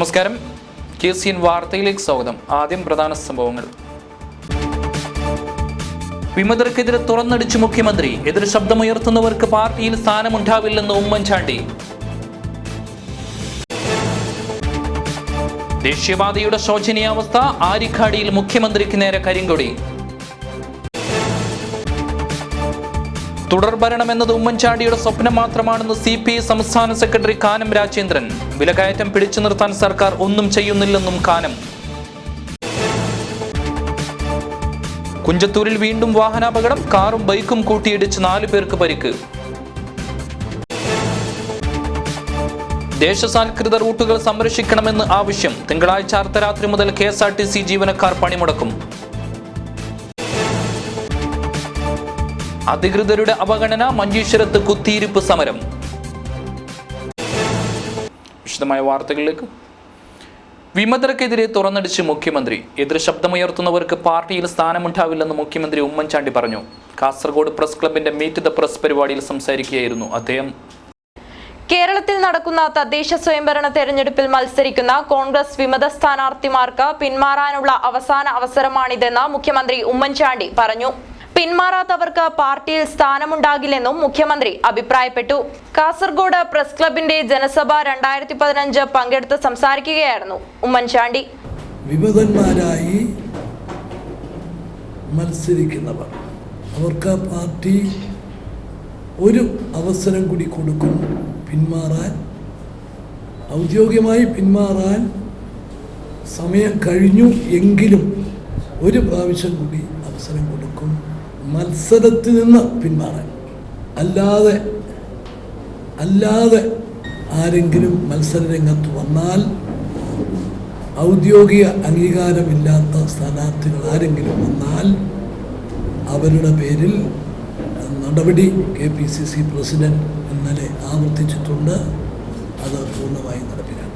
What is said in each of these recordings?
നമസ്കാരം. KCN വാർത്തയിലേക്ക് സ്വാഗതം. ആദ്യം പ്രധാന സംഭവങ്ങൾ. വിമതർക്കെതിരെ തുറന്നടിച്ചു മുഖ്യമന്ത്രി. എതിർ ശബ്ദമുയർത്തുന്നവർക്ക് പാർട്ടിയിൽ സ്ഥാനമുണ്ടാവില്ലെന്ന് ഉമ്മൻചാണ്ടി. ദേശീയപാതയുടെ ശോചനീയാവസ്ഥ. ആരിക്കാടിയിൽ മുഖ്യമന്ത്രിക്ക് നേരെ കരിങ്കൊടി. തുടർഭരണമെന്നത് ഉമ്മൻചാണ്ടിയുടെ സ്വപ്നം മാത്രമാണെന്ന് CPI സംസ്ഥാന സെക്രട്ടറി കാനം രാജേന്ദ്രൻ. വിലകയറ്റം പിടിച്ചു നിർത്താൻ സർക്കാർ ഒന്നും ചെയ്യുന്നില്ലെന്നും കാനം. കുഞ്ചത്തൂരിൽ വീണ്ടും വാഹനാപകടം. കാറും ബൈക്കും കൂട്ടിയിടിച്ച് 4 പേർക്ക് പരിക്ക്. ദേശസാൽകൃത റൂട്ടുകൾ സംരക്ഷിക്കണമെന്ന് ആവശ്യം. തിങ്കളാഴ്ച അർദ്ധരാത്രി മുതൽ KSRTC ജീവനക്കാർ പണിമുടക്കും. അധികൃതരുടെ അവഗണന. മഞ്ചേശ്വരത്ത് കുത്തിയിരിപ്പ് സമരം. വിശദമായ വാർത്തകളിലേക്ക്. വിമതർക്കെതിരെ തുറന്നടിച്ച് മുഖ്യമന്ത്രി. എതിർ ശബ്ദമുയർത്തുന്നവർക്ക് പാർട്ടിയിൽ സ്ഥാനമുണ്ടാവില്ലെന്ന് മുഖ്യമന്ത്രി ഉമ്മൻചാണ്ടി പറഞ്ഞു. കാസർഗോഡ് പ്രസ് ക്ലബിന്റെ മീറ്റ് ദ പ്രസ് പരിപാടിയിൽ സംസാരിക്കുകയായിരുന്നു അദ്ദേഹം. കേരളത്തിൽ നടക്കുന്ന തദ്ദേശ സ്വയംഭരണ തെരഞ്ഞെടുപ്പിൽ മത്സരിക്കുന്ന കോൺഗ്രസ് വിമത സ്ഥാനാർത്ഥിമാർക്ക് പിന്മാറാനുള്ള അവസാന അവസരമാണിതെന്ന് മുഖ്യമന്ത്രി ഉമ്മൻചാണ്ടി പറഞ്ഞു. പിന്മാറാത്തവർക്ക് പാർട്ടിയിൽ സ്ഥാനമുണ്ടാകില്ലെന്നും മുഖ്യമന്ത്രി അഭിപ്രായപ്പെട്ടു. കാസർഗോഡ് പ്രസ് ക്ലബിന്റെ ജനസഭ 2015 പങ്കെടുത്ത് സംസാരിക്കുകയായിരുന്നു ഉമ്മൻചാണ്ടി. വിമതന്മാരായി മത്സരിക്കുന്നവർ, അവർക്ക് പാർട്ടി ഒരു അവസരം കൂടി കൊടുക്കും പിന്മാറാൻ. ഔദ്യോഗികമായി പിന്മാറാൻ സമയം കഴിഞ്ഞു എങ്കിലും ഒരു പ്രാവശ്യം കൂടി അവസരം കൊടുക്കും മത്സരത്തിൽ നിന്ന് പിന്മാറാൻ. അല്ലാതെ ആരെങ്കിലും മത്സര രംഗത്ത് വന്നാൽ, ഔദ്യോഗിക അംഗീകാരമില്ലാത്ത സ്ഥാനാർത്ഥികൾ ആരെങ്കിലും വന്നാൽ അവരുടെ പേരിൽ നടപടി KPCC പ്രസിഡന്റ് ഇന്നലെ ആവർത്തിച്ചിട്ടുണ്ട്. അത് പൂർണ്ണമായി നടപ്പിലാക്കും.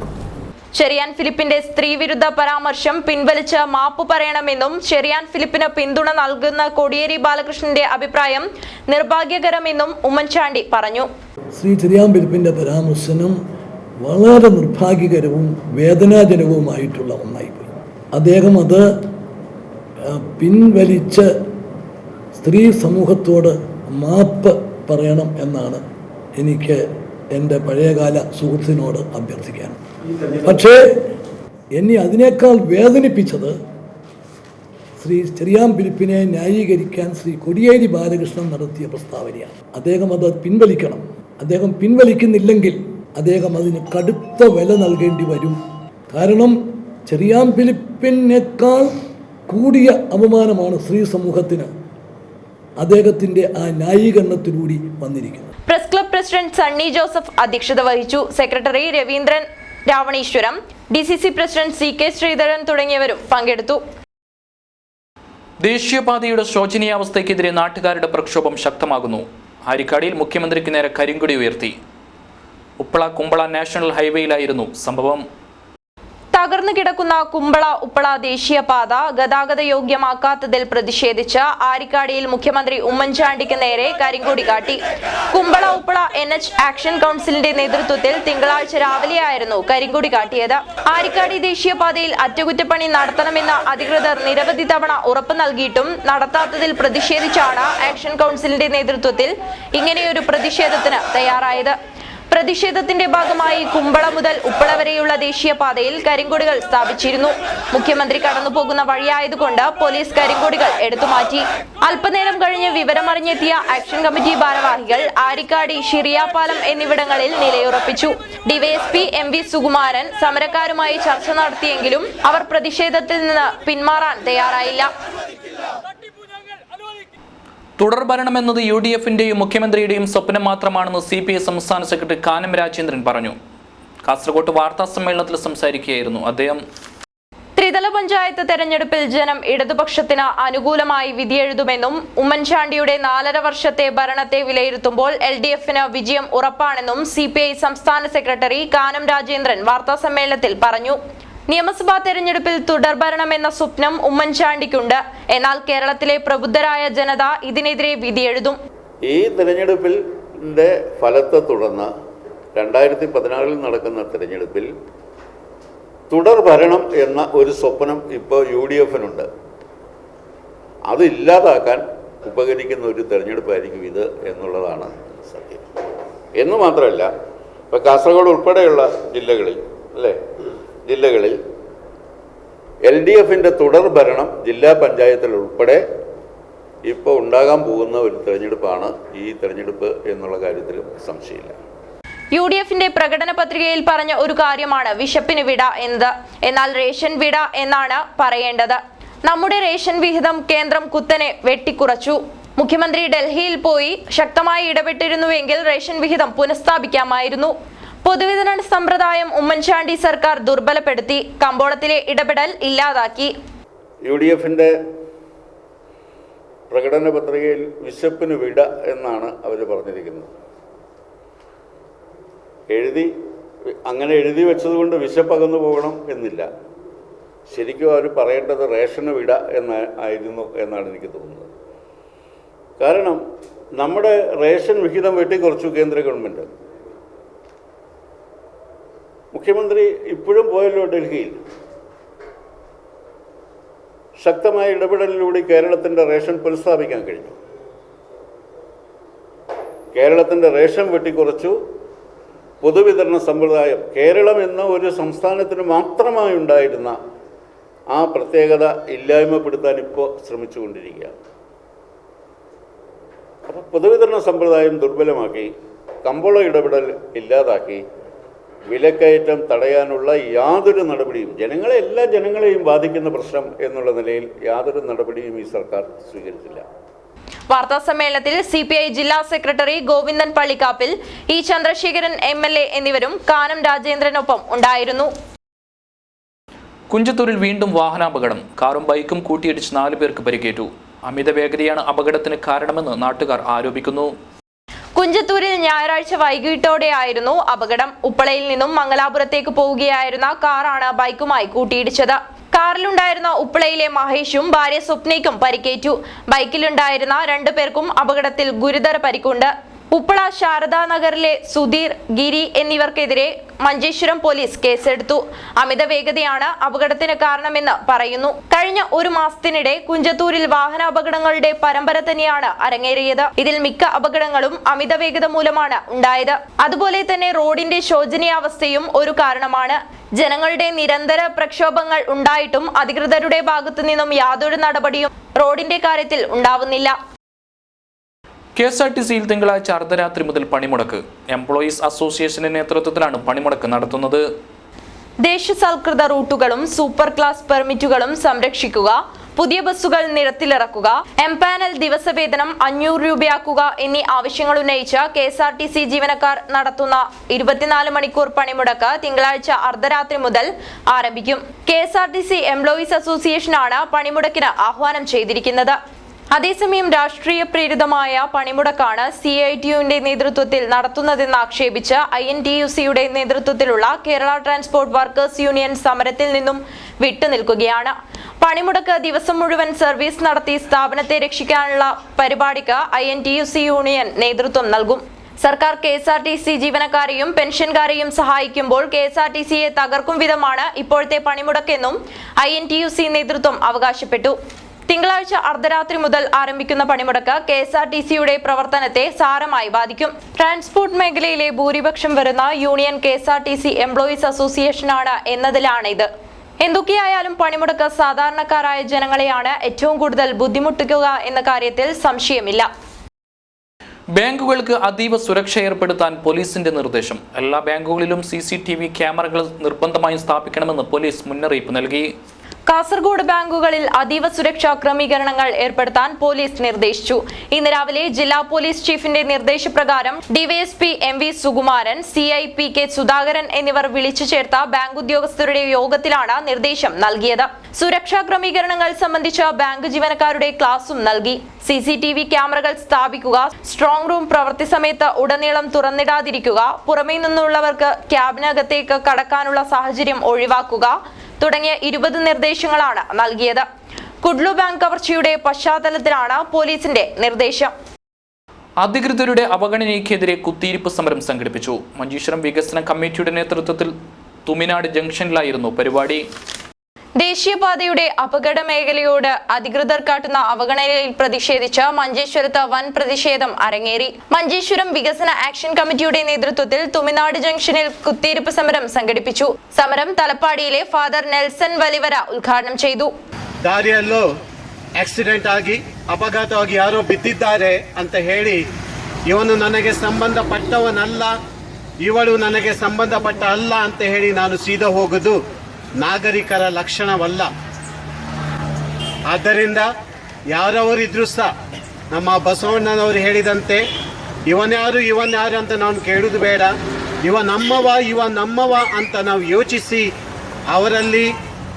ചെറിയാൻ ഫിലിപ്പിന്റെ സ്ത്രീവിരുദ്ധ പരാമർശം പിൻവലിച്ച് മാപ്പ് പറയണമെന്നും ചെറിയാൻ ഫിലിപ്പിന് പിന്തുണ നൽകുന്ന കോടിയേരി ബാലകൃഷ്ണന്റെ അഭിപ്രായം നിർഭാഗ്യകരമെന്നും ഉമ്മൻചാണ്ടി പറഞ്ഞു. ശ്രീ ചെറിയാൻ ഫിലിപ്പിന്റെ പരാമർശനം വളരെ നിർഭാഗ്യകരവും വേദനാജനകവുമായിട്ടുള്ള ഒന്നായിപ്പോയി. അദ്ദേഹം അത് പിൻവലിച്ച് സ്ത്രീ സമൂഹത്തോട് മാപ്പ് പറയണം എന്നാണ് എനിക്ക് എൻ്റെ പഴയകാല സുഹൃത്തിനോട് അഭ്യർത്ഥിക്കാൻ. പക്ഷേ എന്നെ അതിനേക്കാൾ വേദനിപ്പിച്ചത് ശ്രീ ചെറിയാൻ ഫിലിപ്പിനെ ന്യായീകരിക്കാൻ ശ്രീ കോടിയേരി ബാലകൃഷ്ണൻ നടത്തിയ പ്രസ്താവനയാണ്. അദ്ദേഹം അത് പിൻവലിക്കണം. അദ്ദേഹം പിൻവലിക്കുന്നില്ലെങ്കിൽ അദ്ദേഹം അതിന് കടുത്ത വില നൽകേണ്ടി വരും. കാരണം ചെറിയാൻ ഫിലിപ്പിനേക്കാൾ കൂടിയ അപമാനമാണ് സ്ത്രീ സമൂഹത്തിന് അദ്ദേഹത്തിന്റെ ആ ന്യായീകരണത്തിലൂടെ വന്നിരിക്കുന്നത്. Press club president Sunny Joseph അധ്യക്ഷത വഹിച്ചു. Secretary Raveendran Ravaneeswaram, DCC president CK Sreedharan തുടങ്ങിയവരും പങ്കെടുത്തു. ദേശീയപാതയുടെ ശോചനീയാവസ്ഥയ്ക്കെതിരെ നാട്ടുകാരുടെ പ്രക്ഷോഭം ശക്തമാകുന്നു. ആരിക്കാടിയിൽ മുഖ്യമന്ത്രിക്ക് നേരെ കരിങ്കൊടി ഉയർത്തി. ഉപ്പള കുമ്പള നാഷണൽ ഹൈവേയിലായിരുന്നു സംഭവം. തകർന്നു കിടക്കുന്ന കുമ്പള ഉപ്പള ദേശീയപാത ഗതാഗത യോഗ്യമാക്കാത്തതിൽ പ്രതിഷേധിച്ച് ആരിക്കാടിയിൽ മുഖ്യമന്ത്രി ഉമ്മൻചാണ്ടിക്ക് നേരെ കരിങ്കൊടി കാട്ടി. കുമ്പള ഉപ്പള NH ആക്ഷൻ കൗൺസിലിന്റെ നേതൃത്വത്തിൽ തിങ്കളാഴ്ച രാവിലെയായിരുന്നു കരിങ്കൊടി കാട്ടിയത്. ആരിക്കാടി ദേശീയപാതയിൽ അറ്റകുറ്റപ്പണി നടത്തണമെന്ന് അധികൃതർ നിരവധി തവണ ഉറപ്പ് നൽകിയിട്ടും നടത്താത്തതിൽ പ്രതിഷേധിച്ചാണ് ആക്ഷൻ കൗൺസിലിന്റെ നേതൃത്വത്തിൽ ഇങ്ങനെയൊരു പ്രതിഷേധത്തിന് തയ്യാറായത്. പ്രതിഷേധത്തിന്റെ ഭാഗമായി കുമ്പള മുതൽ ഉപ്പള വരെയുള്ള ദേശീയപാതയിൽ കരിങ്കൊടികൾ സ്ഥാപിച്ചിരുന്നു. മുഖ്യമന്ത്രി കടന്നുപോകുന്ന വഴിയായതുകൊണ്ട് പോലീസ് കരിങ്കൊടികൾ എടുത്തുമാറ്റി. അല്പനേരം കഴിഞ്ഞ് വിവരമറിഞ്ഞെത്തിയ ആക്ഷൻ കമ്മിറ്റി ഭാരവാഹികൾ ആരിക്കാടി ഷിറിയാപാലം എന്നിവിടങ്ങളിൽ നിലയുറപ്പിച്ചു. DYSP MV സുകുമാരൻ സമരക്കാരുമായി ചർച്ച നടത്തിയെങ്കിലും അവർ പ്രതിഷേധത്തിൽ നിന്ന് പിന്മാറാൻ തയ്യാറായില്ല. തുടർഭരണമെന്നത് UDF-ന്റെയും മുഖ്യമന്ത്രിയുടെയും സ്വപ്നം മാത്രമാണെന്ന് CPI സംസ്ഥാന സെക്രട്ടറി കാനം രാജേന്ദ്രൻ പറഞ്ഞു. കാസർഗോഡ് വാർത്താ സമ്മേളനത്തിൽ സംസാരിക്കുകയായിരുന്നു അദ്ദേഹം. ത്രിതല പഞ്ചായത്ത് തെരഞ്ഞെടുപ്പിൽ ജനം ഇടതുപക്ഷത്തിന് അനുകൂലമായി വിധിയെഴുതുമെന്നും ഉമ്മൻചാണ്ടിയുടെ 4.5 വർഷത്തെ ഭരണത്തെ വിലയിരുത്തുമ്പോൾ LDF-ന് വിജയം ഉറപ്പാണെന്നും CPI സംസ്ഥാന സെക്രട്ടറി കാനം രാജേന്ദ്രൻ വാർത്താ സമ്മേളനത്തിൽ പറഞ്ഞു. നിയമസഭാ തെരഞ്ഞെടുപ്പിൽ തുടർഭരണമെന്ന സ്വപ്നം ഉമ്മൻചാണ്ടിക്കുണ്ട്. എന്നാൽ കേരളത്തിലെ പ്രബുദ്ധരായ ജനത ഇതിനെതിരെ വിധിയെഴുതും. ഈ തെരഞ്ഞെടുപ്പിന്റെ ഫലത്തെ തുടർന്ന് 2014 നടക്കുന്ന തെരഞ്ഞെടുപ്പിൽ തുടർ ഭരണം എന്ന ഒരു സ്വപ്നം ഇപ്പോൾ UDF-നുണ്ട്. അതില്ലാതാക്കാൻ ഉപകരിക്കുന്ന ഒരു തെരഞ്ഞെടുപ്പായിരിക്കും ഇത് എന്നുള്ളതാണ് സത്യം. എന്ന് മാത്രമല്ല, ഇപ്പോൾ കാസർഗോഡ് ഉൾപ്പെടെയുള്ള ജില്ലകളിൽ LDF-ന്റെ തുടർ ഭരണം ജില്ലാ പഞ്ചായത്തിൽ ഉൾപ്പെടെ ഇപ്പോൾ ഉണ്ടാകാൻ പോകുന്ന ഒരു തെരഞ്ഞെടുപ്പാണ് ഈ തെരഞ്ഞെടുപ്പ് എന്നുള്ള കാര്യത്തിലും സംശയമില്ല. UDF-ന്റെ പ്രകടന പത്രികയിൽ പറഞ്ഞ ഒരു കാര്യമാണ് വിശപ്പിന് വിട എന്നത്. എന്നാൽ റേഷൻ വിട എന്നാണ് പറയേണ്ടത്. നമ്മുടെ റേഷൻ വിഹിതം കേന്ദ്രം കുത്തനെ വെട്ടിക്കുറച്ചു. മുഖ്യമന്ത്രി ഡൽഹിയിൽ പോയി ശക്തമായി ഇടപെട്ടിരുന്നുവെങ്കിൽ റേഷൻ വിഹിതം പുനഃസ്ഥാപിക്കാമായിരുന്നു. പൊതുവിതരണ സമ്പ്രദായം ഉമ്മൻചാണ്ടി സർക്കാർ ദുർബലപ്പെടുത്തി. കമ്പോളത്തിലെ ഇടപെടൽ ഇല്ലാതാക്കി. UDF-ന്റെ പ്രകടന പത്രികയിൽ വിശപ്പിന് വിട എന്നാണ് അവർ പറഞ്ഞിരിക്കുന്നത്. അങ്ങനെ എഴുതി വെച്ചതുകൊണ്ട് വിശപ്പകന്നു പോകണം എന്നില്ല. ശരിക്കും അവർ പറയേണ്ടത് റേഷന് വിട ആയിരുന്നു എന്നാണ് എനിക്ക് തോന്നുന്നത്. കാരണം നമ്മുടെ റേഷൻ വിഹിതം വെട്ടിക്കുറച്ചു കേന്ദ്ര ഗവൺമെൻറ്. മുഖ്യമന്ത്രി ഇപ്പോഴും പോയല്ലോ ഡൽഹിയിൽ. ശക്തമായ ഇടപെടലിലൂടെ കേരളത്തിൻ്റെ റേഷൻ പുനഃസ്ഥാപിക്കാൻ കഴിഞ്ഞു. കേരളത്തിൻ്റെ റേഷൻ വെട്ടിക്കുറച്ചു. പൊതുവിതരണ സമ്പ്രദായം കേരളം എന്ന ഒരു സംസ്ഥാനത്തിന് മാത്രമായി ഉണ്ടായിരുന്ന ആ പ്രത്യേകത ഇല്ലായ്മപ്പെടുത്താൻ ഇപ്പോൾ ശ്രമിച്ചുകൊണ്ടിരിക്കുകയാണ്. അപ്പോൾ പൊതുവിതരണ സമ്പ്രദായം ദുർബലമാക്കി, കമ്പോള ഇടപെടൽ ഇല്ലാതാക്കി, വിലക്കയറ്റം തടയാനുള്ള യാതൊരു നടപടിയും എല്ലാ ജനങ്ങളെയും ബാധിക്കുന്ന പ്രശ്നം എന്നുള്ള നിലയിൽ യാതൊരു നടപടിയും ഈ സർക്കാർ സ്വീകരിച്ചില്ല. വാർത്താ സമ്മേളനത്തിൽ CPI ജില്ലാ secretary Govindan Pallikkappil, E Chandrasekharan MLA എന്നിവരും കാനം രാജേന്ദ്രനൊപ്പം ഉണ്ടായിരുന്നു. കുഞ്ചത്തൂരിൽ വീണ്ടും വാഹനാപകടം. കാറും ബൈക്കും കൂട്ടിയിടിച്ച് 4 പേർക്ക് പരിക്കേറ്റു. അമിത വേഗതയാണ് അപകടത്തിന് കാരണമെന്ന് നാട്ടുകാർ ആരോപിക്കുന്നു. കുഞ്ചത്തൂരിൽ ഞായറാഴ്ച വൈകിട്ടോടെയായിരുന്നു അപകടം. ഉപ്പളയിൽ നിന്നും മംഗലാപുരത്തേക്ക് പോവുകയായിരുന്ന കാറാണ് ബൈക്കുമായി കൂട്ടിയിടിച്ചത്. കാറിലുണ്ടായിരുന്ന ഉപ്പളയിലെ മഹേഷും ഭാര്യ സ്വപ്നയ്ക്കും പരിക്കേറ്റു. ബൈക്കിലുണ്ടായിരുന്ന 2 പേർക്കും അപകടത്തിൽ ഗുരുതര പരിക്കുണ്ട്. ഉപ്പള ശാരദാനഗറിലെ സുധീർ, ഗിരി എന്നിവർക്കെതിരെ മഞ്ചേശ്വരം പോലീസ് കേസെടുത്തു. അമിത വേഗതയാണ് അപകടത്തിന് കാരണമെന്ന് പറയുന്നു. കഴിഞ്ഞ 1 മാസത്തിനിടെ കുഞ്ചത്തൂരിൽ വാഹനാപകടങ്ങളുടെ പരമ്പര തന്നെയാണ് അരങ്ങേറിയത്. ഇതിൽ മിക്ക അപകടങ്ങളും അമിത വേഗത മൂലമാണ് ഉണ്ടായത്. അതുപോലെ തന്നെ റോഡിന്റെ ശോചനീയാവസ്ഥയും ഒരു കാരണമാണ്. ജനങ്ങളുടെ നിരന്തര പ്രക്ഷോഭങ്ങൾ ഉണ്ടായിട്ടും അധികൃതരുടെ ഭാഗത്തു നിന്നും യാതൊരു നടപടിയും റോഡിന്റെ കാര്യത്തിൽ ഉണ്ടാവുന്നില്ല. KSRTC-യിൽ തിങ്കളാഴ്ച അർദ്ധരാത്രി മുതൽ പണിമുടക്ക്. എംപ്ലോയീസ് അസോസിയേഷന്റെ നേതൃത്വത്തിലാണ് പണിമുടക്ക് നടത്തുന്നത്. ദേശസാൽകൃത റൂട്ടുകളും സൂപ്പർ ക്ലാസ് പെർമിറ്റുകളും സംരക്ഷിക്കുക, പുതിയ ബസ്സുകൾ നിരത്തിലിറക്കുക, എംപാനൽ ദിവസവേതനം 500 രൂപയാക്കുക എന്നീ ആവശ്യങ്ങൾ ഉന്നയിച്ച് KSRTC ജീവനക്കാർ നടത്തുന്ന 24 മണിക്കൂർ പണിമുടക്ക് തിങ്കളാഴ്ച അർദ്ധരാത്രി മുതൽ ആരംഭിക്കും. KSRTC എംപ്ലോയീസ് അസോസിയേഷനാണ് പണിമുടക്കിന് ആഹ്വാനം ചെയ്തിരിക്കുന്നത്. അതേസമയം രാഷ്ട്രീയ പ്രേരിതമായ പണിമുടക്കാണ് CITU-ന്റെ നേതൃത്വത്തിൽ നടത്തുന്നതെന്ന് ആക്ഷേപിച്ച് INTUC-യുടെ നേതൃത്വത്തിലുള്ള കേരള ട്രാൻസ്പോർട്ട് വർക്കേഴ്സ് യൂണിയൻ സമരത്തിൽ നിന്നും വിട്ടുനിൽക്കുകയാണ്. പണിമുടക്ക് ദിവസം മുഴുവൻ സർവീസ് നടത്തി സ്ഥാപനത്തെ രക്ഷിക്കാനുള്ള പരിപാടിക്ക് INTUC യൂണിയൻ നേതൃത്വം നൽകും. സർക്കാർ KSRTC ജീവനക്കാരെയും പെൻഷൻകാരെയും സഹായിക്കുമ്പോൾ KSRTC-യെ തകർക്കും വിധമാണ് ഇപ്പോഴത്തെ പണിമുടക്കെന്നും INTUC നേതൃത്വം അവകാശപ്പെട്ടു. തിങ്കളാഴ്ച അർദ്ധരാത്രി മുതൽ ആരംഭിക്കുന്ന പണിമുടക്ക് KSRTC-യുടെ പ്രവർത്തനത്തെ സാരമായി ബാധിക്കും. ട്രാൻസ്പോർട്ട് മേഖലയിലെ ഭൂരിപക്ഷം വരുന്ന യൂണിയൻ KSRTC എംപ്ലോയീസ് അസോസിയേഷനാണ് എന്നതിലാണ് ഇത്. എന്തൊക്കെയായാലും പണിമുടക്ക് സാധാരണക്കാരായ ജനങ്ങളെയാണ് ഏറ്റവും കൂടുതൽ ബുദ്ധിമുട്ടിക്കുക എന്ന കാര്യത്തിൽ സംശയമില്ല. ബാങ്കുകൾക്ക് അതീവ സുരക്ഷ ഏർപ്പെടുത്താൻ പോലീസിന്റെ നിർദ്ദേശം. എല്ലാ ബാങ്കുകളിലും CCTV ക്യാമറകൾ നിർബന്ധമായും സ്ഥാപിക്കണമെന്ന് പോലീസ് മുന്നറിയിപ്പ് നൽകി. കാസർഗോഡ് ബാങ്കുകളിൽ അതീവ സുരക്ഷാ ക്രമീകരണങ്ങൾ ഏർപ്പെടുത്താൻ പോലീസ് നിർദ്ദേശിച്ചു. ഇന്ന് രാവിലെ ജില്ലാ പോലീസ് ചീഫിന്റെ നിർദ്ദേശപ്രകാരം DYSP MV Sukumaran, CI PK Sudhakaran എന്നിവർ വിളിച്ചു ചേർത്ത ബാങ്ക് ഉദ്യോഗസ്ഥരുടെ യോഗത്തിലാണ് നിർദ്ദേശം നൽകിയത്. സുരക്ഷാ ക്രമീകരണങ്ങൾ സംബന്ധിച്ച ബാങ്ക് ജീവനക്കാരുടെ ക്ലാസും നൽകി. CCTV ക്യാമറകൾ സ്ഥാപിക്കുക, സ്ട്രോങ് റൂം പ്രവൃത്തി സമയത്ത് ഉടനീളം തുറന്നിടാതിരിക്കുക, പുറമേ നിന്നുള്ളവർക്ക് ക്യാബിനകത്തേക്ക് കടക്കാനുള്ള സാഹചര്യം ഒഴിവാക്കുക തുടങ്ങിയ 20 നിർദ്ദേശങ്ങളാണ് നൽകിയത്. കുഡ്ലു ബാങ്ക് കവർച്ചയുടെ പശ്ചാത്തലത്തിലാണ് പോലീസിന്റെ നിർദ്ദേശം. അധികൃതരുടെ അവഗണനയ്ക്കെതിരെ കുത്തിയിരിപ്പ് സമരം സംഘടിപ്പിച്ചു. മഞ്ചേശ്വരം വികസന കമ്മിറ്റിയുടെ നേതൃത്വത്തിൽ തുമിനാട് ജംഗ്ഷനിലായിരുന്നു പരിപാടി. ദേശീയപാതയുടെ അപകട മേഖലയോട് അധികൃതർ കാട്ടുന്ന അവഗണനയിൽ പ്രതിഷേധിച്ച് മഞ്ചേശ്വരത്ത് വൻ പ്രതിഷേധം അരങ്ങേറി. മഞ്ചേശ്വരം വികസന ആക്ഷൻ കമ്മിറ്റിയുടെ നേതൃത്വത്തിൽ തുമിനാട് ജംഗ്ഷനിൽ കുത്തിയിരിപ്പ് സമരം സംഘടിപ്പിച്ചു. സമരം തലപ്പാടിയിലെ ഫാദർ നെൽസൺ വലിവര ഉദ്ഘാടനം ചെയ്തു. ದಾರಿಯಲ್ಲೂ ಆಕ್ಸಿಡೆಂಟ್ ಆಗಿ ಅಪಘಾತವಾಗಿ ಯಾರೋ ಬಿದ್ದಿದ್ದಾರೆ ಅಂತ ಹೇಳಿ ಇವನು ನನಗೆ ಸಂಬಂಧಪಟ್ಟವನಲ್ಲ, ಇವಳು ನನಗೆ ಸಂಬಂಧಪಟ್ಟ ಅಲ್ಲ ಅಂತ ಹೇಳಿ ನಾನು ಸೀದಾ ಹೋಗೋದು ನಾಗರಿಕರ ಲಕ್ಷಣವಲ್ಲ. ಆದ್ದರಿಂದ ಯಾರವರಿದ್ರೂ ಸಹ ನಮ್ಮ ಬಸವಣ್ಣನವರು ಹೇಳಿದಂತೆ ಇವನ್ಯಾರು ಅಂತ ನಾವು ಕೇಳೋದು ಬೇಡ. ಇವ ನಮ್ಮವ ಅಂತ ನಾವು ಯೋಚಿಸಿ ಅವರಲ್ಲಿ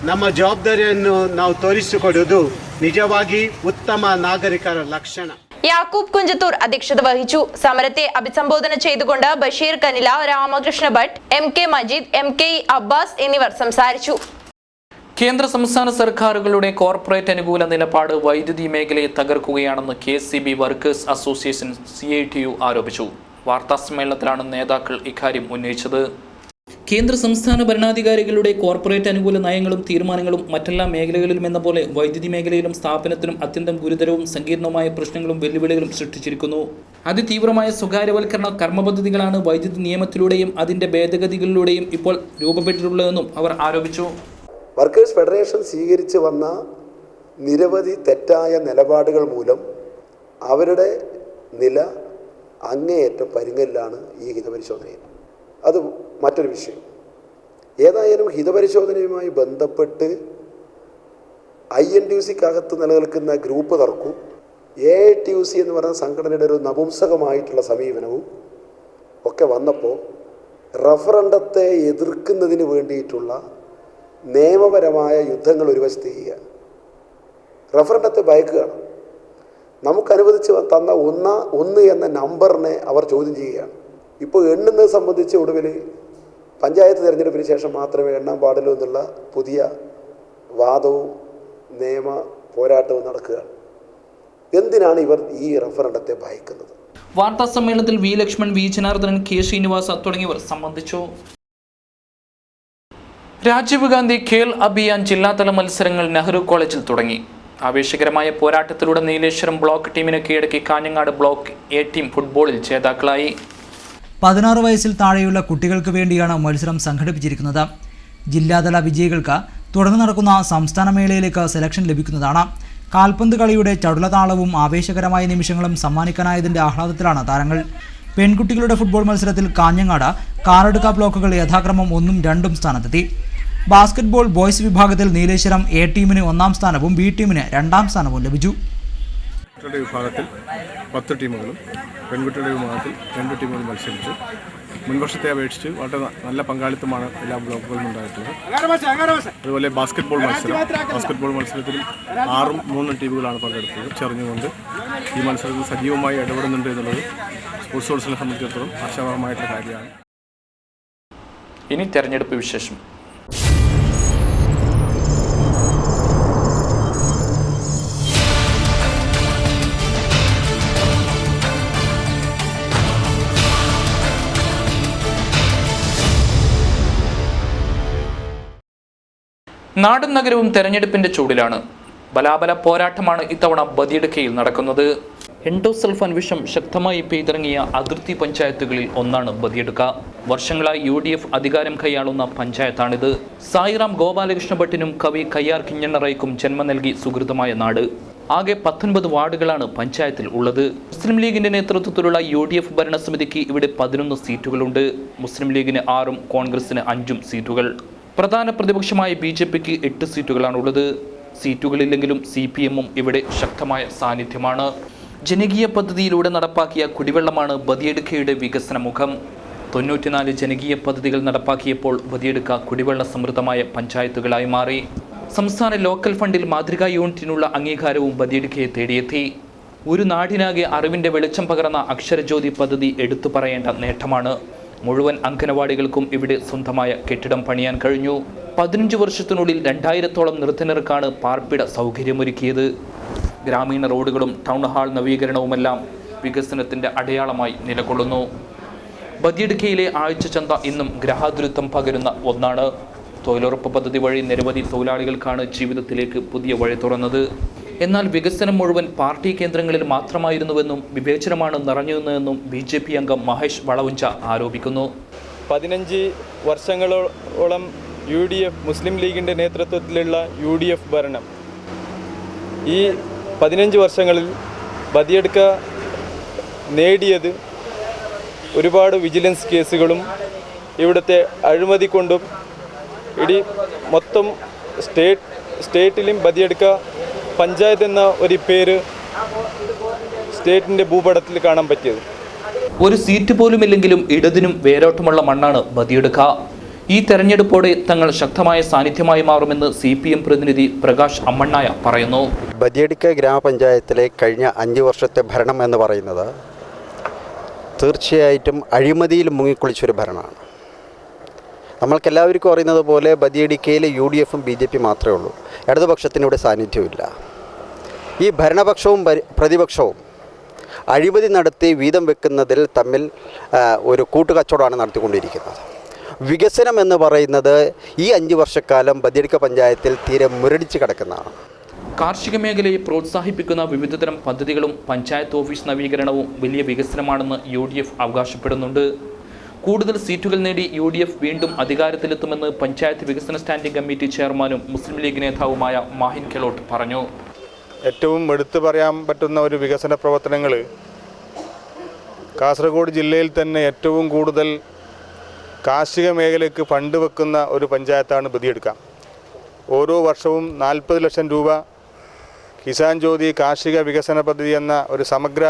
ನಮ್ಮ ಜವಾಬ್ದಾರಿಯನ್ನು ನಾವು ತೋರಿಸಿಕೊಡುವುದು ನಿಜವಾಗಿ ಉತ್ತಮ ನಾಗರಿಕರ ಲಕ್ಷಣ. യാക്കൂബ് കുഞ്ചത്തൂർ അധ്യക്ഷത വഹിച്ചു. സമരത്തെ അഭിസംബോധന ചെയ്തുകൊണ്ട് ബഷീർ കനില, രാമകൃഷ്ണ ഭട്ട്, MK മജീദ്, MK അബ്ബാസ് എന്നിവർ സംസാരിച്ചു. കേന്ദ്ര സംസ്ഥാന സർക്കാരുകളുടെ കോർപ്പറേറ്റ് അനുകൂല നിലപാട് വൈദ്യുതി മേഖലയെ തകർക്കുകയാണെന്ന് KCB വർക്കേഴ്സ് അസോസിയേഷൻ CITU ആരോപിച്ചു. വാർത്താസമ്മേളനത്തിലാണ് നേതാക്കൾ ഇക്കാര്യം ഉന്നയിച്ചത്. കേന്ദ്ര സംസ്ഥാന ഭരണാധികാരികളുടെ കോർപ്പറേറ്റ് അനുകൂല നയങ്ങളും തീരുമാനങ്ങളും മറ്റെല്ലാ മേഖലകളിലും എന്ന പോലെ വൈദ്യുതി മേഖലയിലും സ്ഥാപനത്തിനും അത്യന്തം ഗുരുതരവും സങ്കീർണവുമായ പ്രശ്നങ്ങളും വെല്ലുവിളികളും സൃഷ്ടിച്ചിരിക്കുന്നു. അതിതീവ്രമായ സ്വകാര്യവൽക്കരണ കർമ്മപദ്ധതികളാണ് വൈദ്യുതി നിയമത്തിലൂടെയും അതിൻ്റെ ഭേദഗതികളിലൂടെയും ഇപ്പോൾ രൂപപ്പെട്ടിട്ടുള്ളതെന്നും അവർ ആരോപിച്ചു. വർക്കേഴ്സ് ഫെഡറേഷൻ സ്വീകരിച്ചു വന്ന നിരവധി തെറ്റായ നിലപാടുകൾ മൂലം അവരുടെ നില അങ്ങേയറ്റം പരുങ്ങലിലാണ് ഈ ഹിതപരിശോധനയിൽ. അത് മറ്റൊരു വിഷയം. ഏതായാലും ഹിതപരിശോധനയുമായി ബന്ധപ്പെട്ട് INTUC-ക്കകത്ത് നിലനിൽക്കുന്ന ഗ്രൂപ്പ് തർക്കവും AITUC എന്ന് പറയുന്ന സംഘടനയുടെ ഒരു നപുംസകമായിട്ടുള്ള സമീപനവും ഒക്കെ വന്നപ്പോൾ റഫറണ്ടത്തെ എതിർക്കുന്നതിന് വേണ്ടിയിട്ടുള്ള നിയമപരമായ യുദ്ധങ്ങൾ ഒരു വശത്ത് ചെയ്യുക, റഫറണ്ടത്തെ ഭയക്കുകയാണ്. നമുക്കനുവദിച്ച് തന്ന 1 എന്ന നമ്പറിനെ അവർ ചോദ്യം ചെയ്യുകയാണ്. ഇപ്പോൾ എണ്ണുന്നത് സംബന്ധിച്ച് ഒടുവിൽ പഞ്ചായത്ത് തിരഞ്ഞെടുപ്പിന് ശേഷം മാത്രമേ എണ്ണാൻ പാടുള്ളൂ എന്നുള്ള പുതിയ വാദവും നിയമ പോരാട്ടവും നടക്കുകയാണ്. എന്തിനാണ് ഇവർ ഈ റഫറണ്ടത്തെ ഭയക്കുന്നത്? വാർത്താ സമ്മേളനത്തിൽ V. Lakshman, V. Janardhanan, K. Srinivasa തുടങ്ങിയവർ സംബന്ധിച്ചു. രാജീവ് ഗാന്ധി ഖേൽ അഭിയാൻ ജില്ലാതല മത്സരങ്ങൾ നെഹ്റു കോളേജിൽ തുടങ്ങി. ആവേശകരമായ പോരാട്ടത്തിലൂടെ നീലേശ്വരം ബ്ലോക്ക് ടീമിനെ കീഴടക്കി കാഞ്ഞങ്ങാട് ബ്ലോക്ക് A ടീം ഫുട്ബോളിൽ ജേതാക്കളായി. 16 വയസ്സിൽ താഴെയുള്ള കുട്ടികൾക്ക് വേണ്ടിയാണ് മത്സരം സംഘടിപ്പിച്ചിരിക്കുന്നത്. ജില്ലാതല വിജയികൾക്ക് തുടർന്ന് നടക്കുന്ന സംസ്ഥാന മേളയിലേക്ക് സെലക്ഷൻ ലഭിക്കുന്നതാണ്. കാൽപന്ത് കളിയുടെ ചടുലതാളവും ആവേശകരമായ നിമിഷങ്ങളും സമ്മാനിക്കാനായതിൻ്റെ ആഹ്ലാദത്തിലാണ് താരങ്ങൾ. പെൺകുട്ടികളുടെ ഫുട്ബോൾ മത്സരത്തിൽ കാഞ്ഞങ്ങാട്, കാറടുക്ക ബ്ലോക്കുകൾ യഥാക്രമം 1ഉം 2ഉം സ്ഥാനത്തെത്തി. ബാസ്കറ്റ്ബോൾ ബോയ്സ് വിഭാഗത്തിൽ നീലേശ്വരം A ടീമിന് 1ാം സ്ഥാനവും B ടീമിന് 2ാം സ്ഥാനവും ലഭിച്ചു. വിഭാഗത്തിൽ 10 ടീമുകളും പെൺകുട്ടികളുടെ വിഭാഗത്തിൽ 2 ടീമുകളും മത്സരിച്ചു. മുൻവർഷത്തെ അപേക്ഷിച്ച് വളരെ നല്ല പങ്കാളിത്തമാണ് എല്ലാ ബ്ലോക്കുകളിലും ഉണ്ടായിട്ടുള്ളത്. അതുപോലെ ബാസ്കറ്റ്ബോൾ മത്സരത്തിൽ 6ഉം 3ഉം ടീമുകളാണ് പങ്കെടുത്തത്. ചെറിഞ്ഞുകൊണ്ട് ഈ മത്സരത്തിൽ സജീവമായി ഇടപെടുന്നുണ്ട് എന്നുള്ളത് സ്പോർട്സ് കൗൺസിലിനെ സംബന്ധിച്ചിടത്തോളം ആശാവഹമായിട്ടുള്ള കാര്യമാണ്. ഇനി തെരഞ്ഞെടുപ്പ് വിശേഷം. നാടും നഗരവും തെരഞ്ഞെടുപ്പിന്റെ ചൂടിലാണ്. ബലാബല പോരാട്ടമാണ് ഇത്തവണ ബദിയടുക്കയിൽ നടക്കുന്നത്. എൻഡോസൾഫാൻ വിഷം ശക്തമായി പെയ്തിറങ്ങിയ അതിർത്തി പഞ്ചായത്തുകളിൽ ഒന്നാണ് ബദിയടുക്ക. വർഷങ്ങളായി UDF അധികാരം കൈയാളുന്ന പഞ്ചായത്താണിത്. സായിറാം ഗോപാലകൃഷ്ണ ഭട്ടിനും കവി കയ്യാർ കിഞ്ഞണ്ണറയ്ക്കും ജന്മം നൽകി സുഹൃതമായ നാട്. ആകെ 19 വാർഡുകളാണ് പഞ്ചായത്തിൽ ഉള്ളത്. മുസ്ലിം ലീഗിന്റെ നേതൃത്വത്തിലുള്ള UDF ഭരണസമിതിക്ക് ഇവിടെ 11 സീറ്റുകളുണ്ട്. മുസ്ലിം ലീഗിന് 6ഉം കോൺഗ്രസിന് 5ഉം സീറ്റുകൾ. പ്രധാന പ്രതിപക്ഷമായ BJPക്ക് 8 സീറ്റുകളാണുള്ളത്. സീറ്റുകളില്ലെങ്കിലും CPM-ഉം ഇവിടെ ശക്തമായ സാന്നിധ്യമാണ്. ജനകീയ പദ്ധതിയിലൂടെ നടപ്പാക്കിയ കുടിവെള്ളമാണ് ബദിയടുക്കയുടെ വികസന മുഖം. 94 ജനകീയ പദ്ധതികൾ നടപ്പാക്കിയപ്പോൾ ബദിയടുക്ക കുടിവെള്ള സമൃദ്ധമായ പഞ്ചായത്തുകളായി മാറി. സംസ്ഥാന ലോക്കൽ ഫണ്ടിൽ മാതൃകാ യൂണിറ്റിനുള്ള അംഗീകാരവും ബദിയടുക്കയെ തേടിയെത്തി. ഒരു നാടിനാകെ അറിവിൻ്റെ വെളിച്ചം പകർന്ന അക്ഷരജ്യോതി പദ്ധതി എടുത്തു പറയേണ്ട നേട്ടമാണ്. മുഴുവൻ അംഗനവാടികൾക്കും ഇവിടെ സ്വന്തമായ കെട്ടിടം പണിയാൻ കഴിഞ്ഞു. 15 വർഷത്തിനുള്ളിൽ 2000-ഓളം നിർധനർക്കാണ് പാർപ്പിട സൗകര്യമൊരുക്കിയത്. ഗ്രാമീണ റോഡുകളും ടൗൺ ഹാൾ നവീകരണവുമെല്ലാം വികസനത്തിൻ്റെ അടയാളമായി നിലകൊള്ളുന്നു. ബദിയടുക്കയിലെ ആഴ്ചച്ചന്ത ഇന്നും ഗ്രഹാതുരത്വം പകരുന്ന ഒന്നാണ്. തൊഴിലുറപ്പ് പദ്ധതി വഴി നിരവധി തൊഴിലാളികൾക്കാണ് ജീവിതത്തിലേക്ക് പുതിയ വഴി തുറന്നത്. എന്നാൽ വികസനം മുഴുവൻ പാർട്ടി കേന്ദ്രങ്ങളിൽ മാത്രമായിരുന്നുവെന്നും വിവേചനമാണ് നിറഞ്ഞതെന്നും BJP അംഗം മഹേഷ് വളവുഞ്ച ആരോപിക്കുന്നു. 15 വർഷങ്ങളോളം UDF മുസ്ലിം ലീഗിൻ്റെ നേതൃത്വത്തിലുള്ള UDF ഭരണം. ഈ 15 വർഷങ്ങളിൽ ബദിയടുക്ക നേടിയത് ഒരുപാട് വിജിലൻസ് കേസുകളും ഇവിടുത്തെ അഴിമതി കൊണ്ടും മൊത്തം സ്റ്റേറ്റിലും ബദിയടുക്ക പഞ്ചായത്ത് എന്ന ഒരു പേര് സ്റ്റേറ്റിൻ്റെ ഭൂപടത്തിൽ കാണാൻ പറ്റിയത്. ഒരു സീറ്റ് പോലുമില്ലെങ്കിലും ഇടതിനും വേരോട്ടമുള്ള മണ്ണാണ് ബദിയടുക്ക. ഈ തെരഞ്ഞെടുപ്പോടെ തങ്ങൾ ശക്തമായ സാന്നിധ്യമായി മാറുമെന്ന് CPM പ്രതിനിധി പ്രകാശ് അമ്മണ്ണായ പറയുന്നു. ബദിയടുക്ക ഗ്രാമപഞ്ചായത്തിലെ കഴിഞ്ഞ 5 വർഷത്തെ ഭരണം എന്ന് പറയുന്നത് തീർച്ചയായിട്ടും അഴിമതിയിൽ മുങ്ങിക്കുളിച്ചൊരു ഭരണമാണ്. നമ്മൾക്കെല്ലാവർക്കും അറിയുന്നത് പോലെ ബദിയടുക്കയിൽ UDFും BJP മാത്രമേ ഉള്ളൂ. ഇടതുപക്ഷത്തിന് ഇവിടെ സാന്നിധ്യമില്ല. ഈ ഭരണപക്ഷവും പ്രതിപക്ഷവും അഴിമതി നടത്തി വീതം വെക്കുന്നതിൽ തമ്മിൽ ഒരു കൂട്ടുകച്ചവടമാണ് നടത്തിക്കൊണ്ടിരിക്കുന്നത്. വികസനം എന്ന് പറയുന്നത് ഈ 5 വർഷക്കാലം ബദിയടുക്ക പഞ്ചായത്തിൽ തീരെ മുരടിച്ച് കിടക്കുന്നതാണ്. കാർഷിക മേഖലയെ പ്രോത്സാഹിപ്പിക്കുന്ന വിവിധതരം പദ്ധതികളും പഞ്ചായത്ത് ഓഫീസ് നവീകരണവും വലിയ വികസനമാണെന്ന് UDF അവകാശപ്പെടുന്നുണ്ട്. കൂടുതൽ സീറ്റുകൾ നേടി UDF വീണ്ടും അധികാരത്തിലെത്തുമെന്ന് പഞ്ചായത്ത് വികസന സ്റ്റാൻഡിംഗ് കമ്മിറ്റി ചെയർമാനും മുസ്ലിം ലീഗ് നേതാവുമായ മാഹിൻ കെലോട്ട് പറഞ്ഞു. ഏറ്റവും എടുത്തു പറയാൻ പറ്റുന്ന ഒരു വികസന പ്രവർത്തനങ്ങൾ കാസർഗോഡ് ജില്ലയിൽ തന്നെ ഏറ്റവും കൂടുതൽ കാർഷിക മേഖലയ്ക്ക് ഫണ്ട് വെക്കുന്ന ഒരു പഞ്ചായത്താണ് ബദിയടുക്ക. ഓരോ വർഷവും 40 ലക്ഷം രൂപ കിസാൻ ജ്യോതി കാർഷിക വികസന പദ്ധതി എന്ന ഒരു സമഗ്ര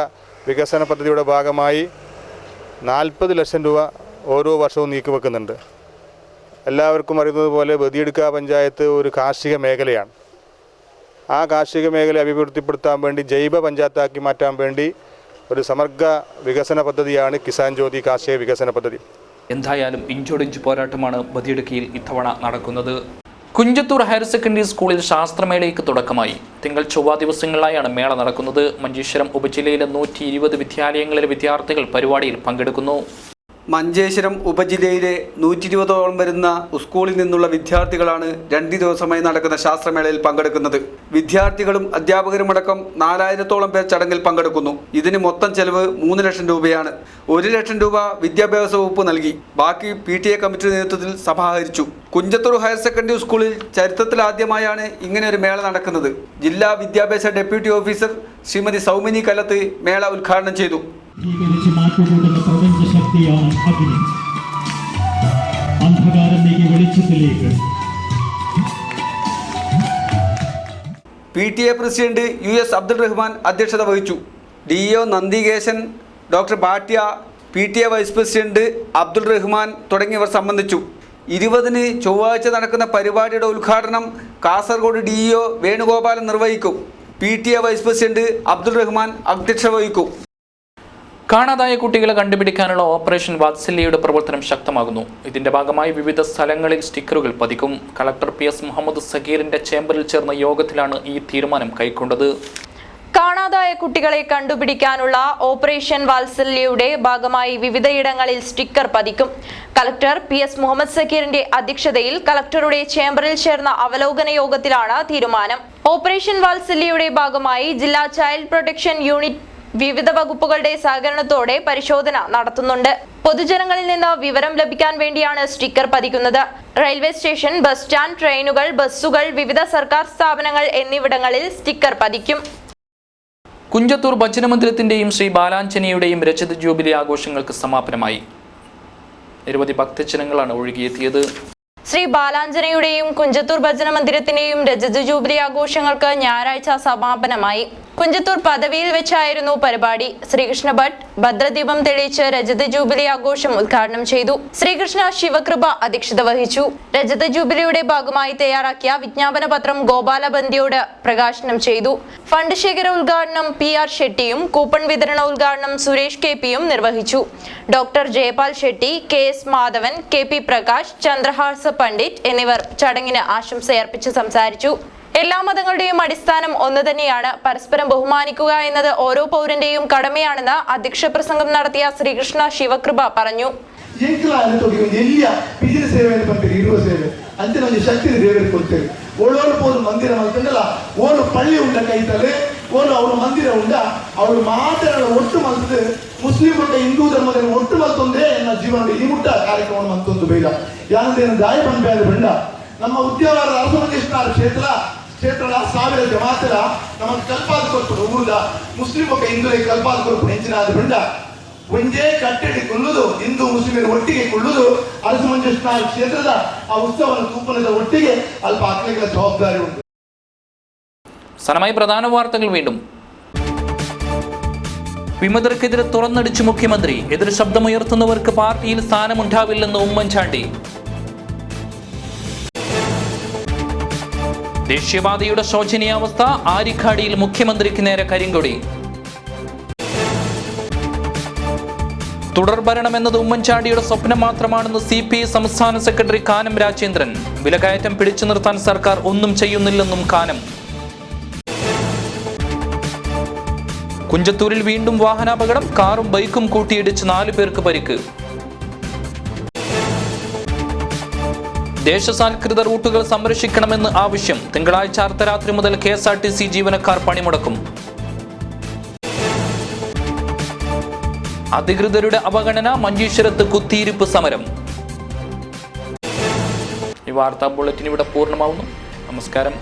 വികസന പദ്ധതിയുടെ ഭാഗമായി 40 ലക്ഷം രൂപ ഓരോ വർഷവും നീക്കിവെക്കുന്നുണ്ട്. എല്ലാവർക്കും അറിയുന്നത് പോലെ ബദിയടുക്ക പഞ്ചായത്ത് ഒരു കാർഷിക മേഖലയാണ്. ആ കാർഷിക മേഖല അഭിവൃദ്ധിപ്പെടുത്താൻ വേണ്ടി ജൈവ പഞ്ചായത്താക്കി മാറ്റാൻ വേണ്ടി ഒരു സമഗ്ര വികസന പദ്ധതിയാണ് കിസാൻ ജ്യോതി കാർഷിക വികസന പദ്ധതി. എന്തായാലും ഇഞ്ചോടിഞ്ച് പോരാട്ടമാണ് ബദിയടുക്കയിൽ ഇത്തവണ നടക്കുന്നത്. കുഞ്ചത്തൂർ ഹയർ സെക്കൻഡറി സ്കൂളിൽ ശാസ്ത്രമേളയ്ക്ക് തുടക്കമായി. തിങ്കൾ ചൊവ്വ ദിവസങ്ങളിലായാണ് മേള നടക്കുന്നത്. മഞ്ചേശ്വരം ഉപജില്ലയിലെ 120 വിദ്യാലയങ്ങളിലെ വിദ്യാർത്ഥികൾ പരിപാടിയിൽ പങ്കെടുക്കുന്നു. മഞ്ചേശ്വരം ഉപജില്ലയിലെ 120ഓളം വരുന്ന സ്കൂളിൽ നിന്നുള്ള വിദ്യാർത്ഥികളാണ് 2 ദിവസമായി നടക്കുന്ന ശാസ്ത്രമേളയിൽ പങ്കെടുക്കുന്നത്. വിദ്യാർത്ഥികളും അധ്യാപകരുമടക്കം 4000ഓളം പേർ ചടങ്ങിൽ പങ്കെടുക്കുന്നു. ഇതിന് മൊത്തം ചെലവ് 3 ലക്ഷം രൂപയാണ്. 1 ലക്ഷം രൂപ വിദ്യാഭ്യാസ വകുപ്പ് നൽകി. ബാക്കി PTA കമ്മിറ്റിയുടെ നേതൃത്വത്തിൽ സമാഹരിച്ചു. കുഞ്ചത്തൂർ ഹയർ സെക്കൻഡറി സ്കൂളിൽ ചരിത്രത്തിലാദ്യമായാണ് ഇങ്ങനെ ഒരു മേള നടക്കുന്നത്. ജില്ലാ വിദ്യാഭ്യാസ ഡെപ്യൂട്ടി ഓഫീസർ ശ്രീമതി സൗമിനി കലത്ത് മേള ഉദ്ഘാടനം ചെയ്തു. പ്രപഞ്ചശക്തിയാണ് അഗ്നി. അന്ധകാരം നീക്കി വെളിച്ചത്തിലേക്ക്. PTA president US Abdul Rahman അധ്യക്ഷത വഹിച്ചു. DO Nandikeshan, doctor Bhatia, PTA vice president Abdul Rahman തുടങ്ങിയവർ സംബന്ധിച്ചു. 20-ന് ചൊവ്വാഴ്ച നടക്കുന്ന പരിപാടിയുടെ ഉദ്ഘാടനം കാസർഗോഡ് DO വേണുഗോപാലൻ നിർവഹിക്കും. PTA vice president Abdul Rahman അധ്യക്ഷത വഹിക്കും. കാണാതായ കുട്ടികളെ കണ്ടുപിടിക്കാനുള്ള ഓപ്പറേഷൻ വാത്സല്യയുടെ പ്രവർത്തനം ശക്തമാകുന്നു. ഇതിന്റെ ഭാഗമായി വിവിധ സ്ഥലങ്ങളിൽ സ്റ്റിക്കറുകൾ പതിക്കും. കളക്ടർ PS മുഹമ്മദ് സഗീറിന്റെ ചേംബറിൽ ചേർന്ന യോഗത്തിലാണ് ഈ തീരുമാനം കൈക്കൊണ്ടത്. കാണാതായ കുട്ടികളെ കണ്ടുപിടിക്കാനുള്ള ഓപ്പറേഷൻ വാത്സല്യയുടെ ഭാഗമായി വിവിധയിടങ്ങളിൽ സ്റ്റിക്കർ പതിക്കും. കളക്ടർ PS മുഹമ്മദ് സഗീറിന്റെ അധ്യക്ഷതയിൽ കളക്ടറുടെ ചേംബറിൽ ചേർന്ന അവലോകന യോഗത്തിലാണ് തീരുമാനം. ഓപ്പറേഷൻ വാത്സല്യയുടെ ഭാഗമായി ജില്ലാ ചൈൽഡ് പ്രൊട്ടക്ഷൻ യൂണിറ്റ് വിവിധ വകുപ്പുകളുടെ സഹകരണത്തോടെ പരിശോധന നടത്തുന്നുണ്ട്. പൊതുജനങ്ങളിൽ നിന്ന് വിവരം ലഭിക്കാൻ വേണ്ടിയാണ് സ്റ്റിക്കർ പതിക്കുന്നത്. റെയിൽവേ സ്റ്റേഷൻ, ബസ് സ്റ്റാൻഡ്, ട്രെയിനുകൾ, ബസ്സുകൾ, വിവിധ സർക്കാർ സ്ഥാപനങ്ങൾ എന്നിവിടങ്ങളിൽ സ്റ്റിക്കർ പതിക്കും. കുഞ്ചത്തൂർ ഭജനമന്ദിരത്തിന്റെയും ശ്രീ ബാലാഞ്ജനയുടെയും രജത ജൂബിലി ആഘോഷങ്ങൾക്ക് സമാപനമായി. നിരവധി ഭക്തജനങ്ങളാണ് ഒഴുകിയെത്തിയത്. ശ്രീ ബാലാഞ്ജനയുടെയും കുഞ്ചത്തൂർ ഭജന മന്ദിരത്തിന്റെയും രജത ജൂബിലി ആഘോഷങ്ങൾക്ക് ഞായറാഴ്ച സമാപനമായി. കുഞ്ചത്തൂർ പദവിയിൽ വെച്ചായിരുന്നു പരിപാടി. ശ്രീകൃഷ്ണ ഭട്ട് ഭദ്രദീപം തെളിയിച്ച് രജത ജൂബിലി ആഘോഷം ഉദ്ഘാടനം ചെയ്തു. ശ്രീകൃഷ്ണ ശിവകൃപ അധ്യക്ഷത വഹിച്ചു. രജത ജൂബിലിയുടെ ഭാഗമായി തയ്യാറാക്കിയ വിജ്ഞാപന പത്രം ഗോപാല ബന്ദിയോട് പ്രകാശനം ചെയ്തു. ഫണ്ട് ശേഖര ഉദ്ഘാടനം PR ഷെട്ടിയും കൂപ്പൺ വിതരണ ഉദ്ഘാടനം സുരേഷ് KPയും നിർവഹിച്ചു. Doctor Jayapal Shetty, KS Madhavan, KP Prakash, Chandrahasa Pandit എന്നിവർ ചടങ്ങിന് ആശംസയർപ്പിച്ച് സംസാരിച്ചു. എല്ലാ മതങ്ങളുടെയും അടിസ്ഥാനം ഒന്ന് തന്നെയാണ്. പരസ്പരം ബഹുമാനിക്കുക എന്നത് ഓരോ പൗരന്റെയും കടമയാണെന്ന് അധ്യക്ഷ പ്രസംഗം നടത്തിയ ശ്രീകൃഷ്ണ ശിവകൃപ പറഞ്ഞു. ಮಂದಿರ ಮಲ್ತಂಗಲ್ಲ ಓನು ಪಳ್ಳಿ ಉಂಡ ಕೈತಲೆ ಓನು ಅವ್ರ ಮಂದಿರ ಉಂಡ ಅವ್ರು ಮಾತಾಡೋ ಒಟ್ಟು ಮಲ್ತದೆ ಮುಸ್ಲಿಂ ಮತ್ತು ಹಿಂದೂ ಧರ್ಮದ ಒಟ್ಟು ಮಲ್ತೊಂದೇ ನನ್ನ ಜೀವನದ ಈ ಮುಟ್ಟ ಕಾರ್ಯಕ್ರಮ ಮತ್ತೊಂದು ಬೇಡ ಯಾನದೇನು ದಾಯ ಬಂದ ಬಂಡ ನಮ್ಮ ಉದ್ಯೋಗದ ಅರ್ಧಮಂಗೇಶ್ವರ ಕ್ಷೇತ್ರದ 1000 ಜಮಾತರ ನಮಗೆ ಕಲ್ಪಾದ ಕೊಟ್ಟು ಊರದ ಮುಸ್ಲಿಂ ಮತ್ತು ಹಿಂದೂರಿಗೆ ಕಲ್ಪಾದ ಕೊಟ್ಟು ಹೆಂಚಿನ ಬಂಡ ಒಂದೇ ಕಟ್ಟಡಿ ಕೊಳ್ಳುವುದು ಹಿಂದೂ ಮುಸ್ಲಿಮರ ಒಟ್ಟಿಗೆ ಕೊಳ್ಳುವುದು ಅರಸಮಂಜೇಶ್ವರ ಕ್ಷೇತ್ರದ ಆ ಉತ್ಸವವನ್ನು ತೂಪನದ ಒಟ್ಟಿಗೆ ಅಲ್ಪ ಆಕಳಿಗಳ ಜವಾಬ್ದಾರಿ ಉಂಟು. സനമായി പ്രധാന വാർത്തകൾ വീണ്ടും. വിമതർക്കെതിരെ തുറന്നടിച്ചു മുഖ്യമന്ത്രി. എതിർ ശബ്ദമുയർത്തുന്നവർക്ക് പാർട്ടിയിൽ സ്ഥാനമുണ്ടാവില്ലെന്ന് ഉമ്മൻചാണ്ടി. ദേശീയപാതയുടെ ശോചനീയാവസ്ഥ. ആരിക്കാടിയിൽ മുഖ്യമന്ത്രിക്ക് നേരെ കരിങ്കൊടി. തുടർഭരണമെന്നത് ഉമ്മൻചാണ്ടിയുടെ സ്വപ്നം മാത്രമാണെന്ന് CPI സംസ്ഥാന സെക്രട്ടറി കാനം രാജേന്ദ്രൻ. വിലകയറ്റം പിടിച്ചു നിർത്താൻ സർക്കാർ ഒന്നും ചെയ്യുന്നില്ലെന്നും കാനം. കുഞ്ചത്തൂരിൽ വീണ്ടും വാഹനാപകടം. കാറും ബൈക്കും കൂട്ടിയിടിച്ച് 4 പേർക്ക് പരിക്ക്. ദേശസാൽകൃത റൂട്ടുകൾ സംരക്ഷിക്കണമെന്ന് ആവശ്യം. തിങ്കളാഴ്ച അർദ്ധരാത്രി മുതൽ KSRTC ജീവനക്കാർ പണിമുടക്കും. അധികൃതരുടെ അവഗണന. മഞ്ചേശ്വരത്ത് കുത്തിയിരിപ്പ് സമരം. ഈ വാർത്താ ബുള്ളറ്റിൻ ഇവിടെ പൂർണ്ണമാവുന്നു. നമസ്കാരം.